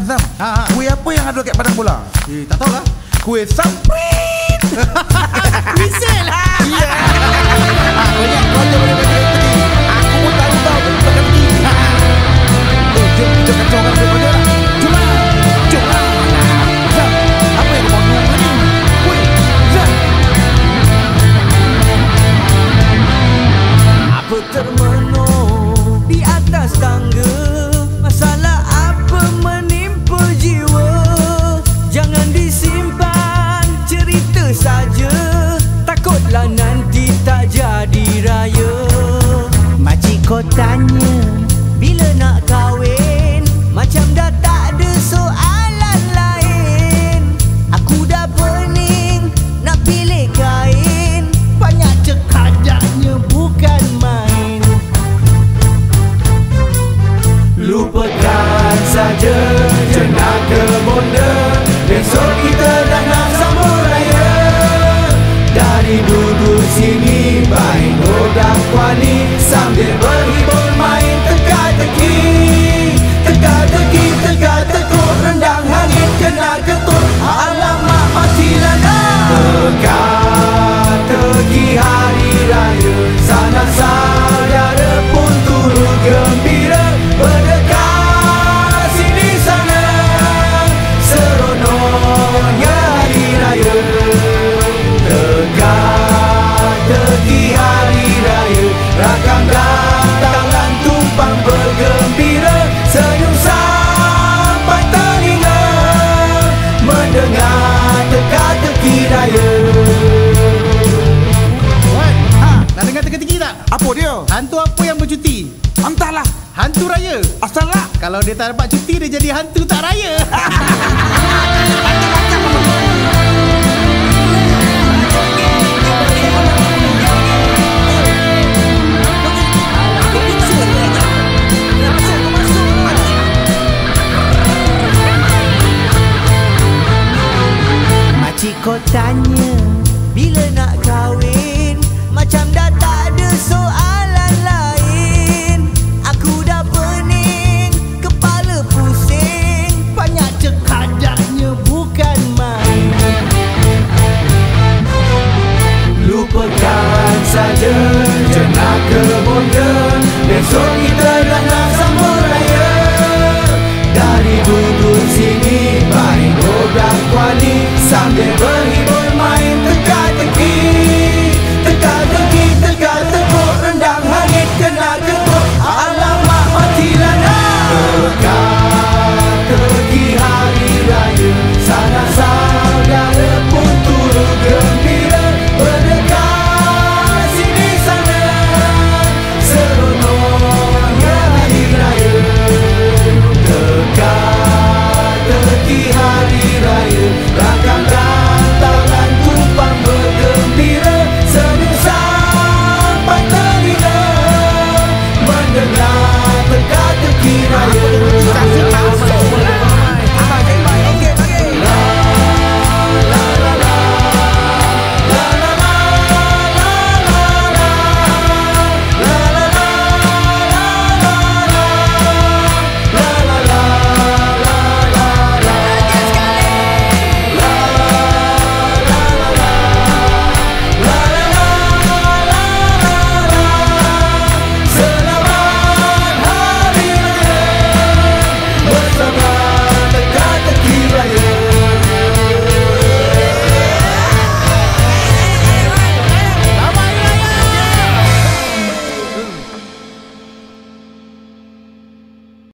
Azam, kuih apa yang ada kat padang bola? Tak tahulah. Kuih samprit. Misal lah. Ya. Banyak kau je boleh pergi. Aku pun tahu tau boleh pergi. Jom kita kacaukan kuih kau je lah. Jom lah. Jom lah. Azam, apa yang kau buat ni? Kuih, Azam. Apa termenung di atas tangga? Masalah apa menimpa jiwa? Jangan disimpan cerita saja, takutlah nanti tak jadi raya. Makcik kau tanya bila nak kahwin, macam dah tak ada soalan lain. Aku dah pening nak pilih kain, banyak cekadaknya bukan main. Lupakan saja jenaka bonda, besok kita dah nak sambut raya. Dari duduk sini baik roda kuali, sambil berhibur main teka-teki. Teka-teki, teka-tekuk, rendang hangit kena ketuk, alamak matilah dah. Teka-teki hari raya, sanak saudara pun turut gembira. Berdekat sini sana, seronoknya hari raya. Teka-teki hari raya, rakam tangan tumpang bergembira. Senyum sampai telinga mendengar teka-teki raya. Nak dengar teka-teki tak? Apa dia? Hantu apa yang bercuti? Entahlah. Hantu raya. Asallah. Kalau dia tak dapat cuti, dia jadi hantu tak raya. Makcik kau tanya